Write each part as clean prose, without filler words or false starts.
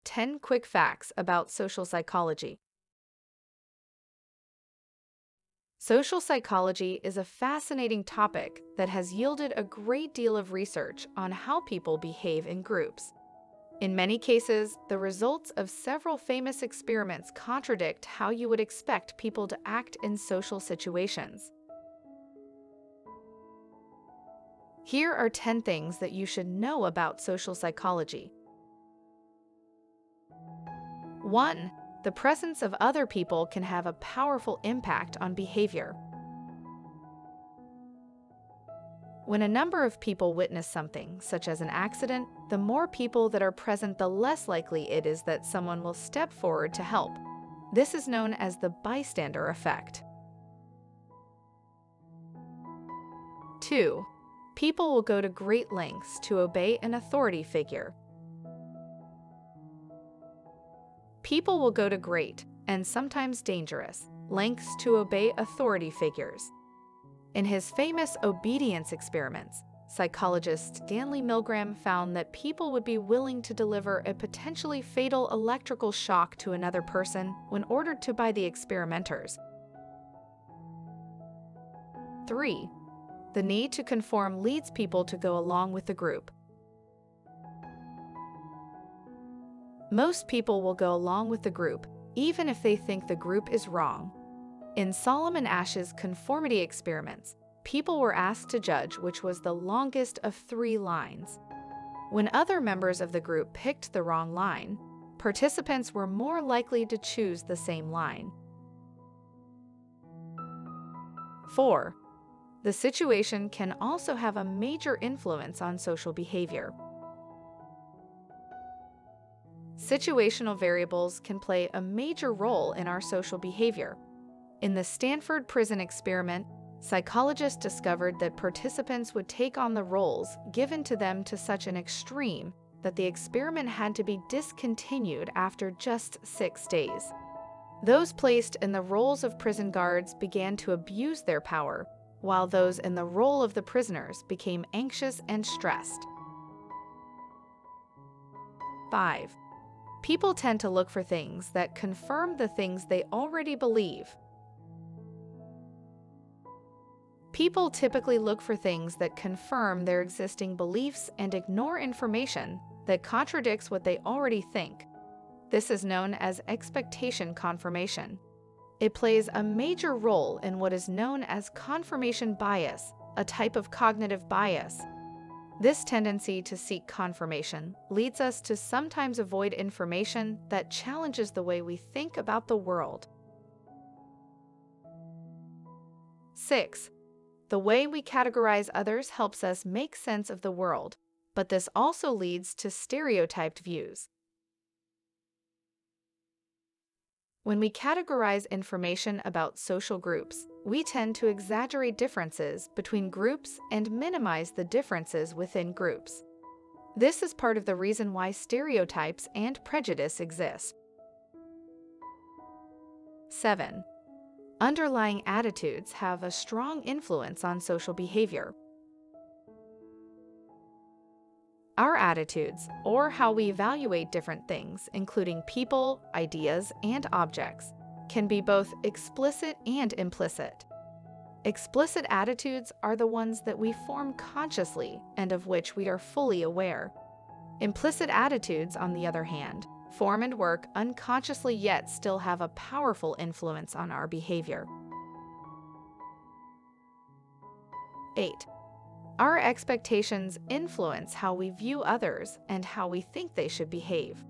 10 quick facts about social psychology. Social psychology is a fascinating topic that has yielded a great deal of research on how people behave in groups. In many cases, the results of several famous experiments contradict how you would expect people to act in social situations. Here are 10 things that you should know about social psychology. 1. The presence of other people can have a powerful impact on behavior. When a number of people witness something, such as an accident, the more people that are present, the less likely it is that someone will step forward to help. This is known as the bystander effect. 2. People will go to great lengths to obey an authority figure. People will go to great, and sometimes dangerous, lengths to obey authority figures. In his famous obedience experiments, psychologist Stanley Milgram found that people would be willing to deliver a potentially fatal electrical shock to another person when ordered to by the experimenters. 3. The need to conform leads people to go along with the group. Most people will go along with the group, even if they think the group is wrong. In Solomon Ash's conformity experiments, people were asked to judge which was the longest of 3 lines. When other members of the group picked the wrong line, participants were more likely to choose the same line. 4. The situation can also have a major influence on social behavior. Situational variables can play a major role in our social behavior. In the Stanford prison experiment, psychologists discovered that participants would take on the roles given to them to such an extreme that the experiment had to be discontinued after just 6 days. Those placed in the roles of prison guards began to abuse their power, while those in the role of the prisoners became anxious and stressed. 5. People tend to look for things that confirm the things they already believe. People typically look for things that confirm their existing beliefs and ignore information that contradicts what they already think. This is known as expectation confirmation. It plays a major role in what is known as confirmation bias, a type of cognitive bias. This tendency to seek confirmation leads us to sometimes avoid information that challenges the way we think about the world. 6. The way we categorize others helps us make sense of the world, but this also leads to stereotyped views. When we categorize information about social groups, we tend to exaggerate differences between groups and minimize the differences within groups. This is part of the reason why stereotypes and prejudice exist. 7. Underlying attitudes have a strong influence on social behavior. Our attitudes, or how we evaluate different things, including people, ideas, and objects, can be both explicit and implicit. Explicit attitudes are the ones that we form consciously and of which we are fully aware. Implicit attitudes, on the other hand, form and work unconsciously yet still have a powerful influence on our behavior. 8. Our expectations influence how we view others and how we think they should behave.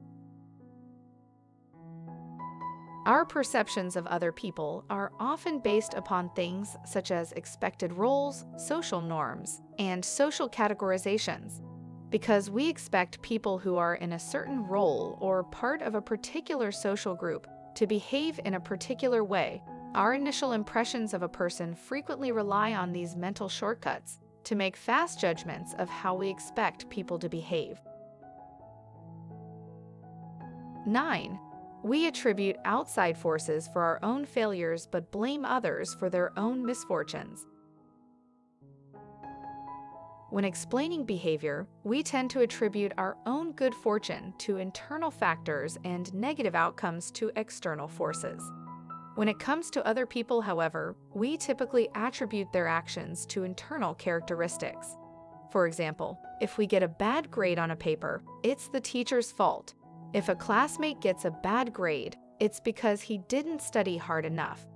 Our perceptions of other people are often based upon things such as expected roles, social norms, and social categorizations. Because we expect people who are in a certain role or part of a particular social group to behave in a particular way, our initial impressions of a person frequently rely on these mental shortcuts to make fast judgments of how we expect people to behave. 9. We attribute outside forces for our own failures but blame others for their own misfortunes. When explaining behavior, we tend to attribute our own good fortune to internal factors and negative outcomes to external forces. When it comes to other people, however, we typically attribute their actions to internal characteristics. For example, if we get a bad grade on a paper, it's the teacher's fault. If a classmate gets a bad grade, it's because he didn't study hard enough.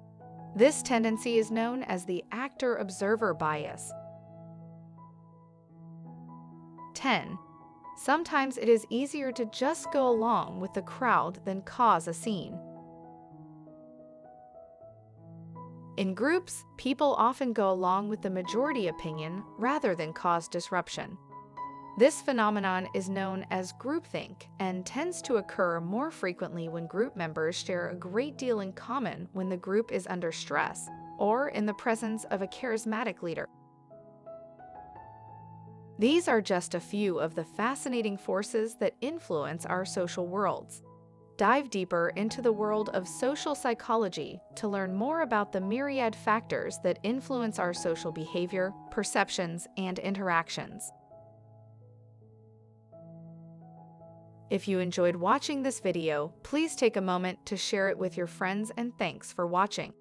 This tendency is known as the actor-observer bias. 10. Sometimes it is easier to just go along with the crowd than cause a scene. In groups, people often go along with the majority opinion rather than cause disruption. This phenomenon is known as groupthink and tends to occur more frequently when group members share a great deal in common when the group is under stress or in the presence of a charismatic leader. These are just a few of the fascinating forces that influence our social worlds. Dive deeper into the world of social psychology to learn more about the myriad factors that influence our social behavior, perceptions, and interactions. If you enjoyed watching this video, please take a moment to share it with your friends, and thanks for watching.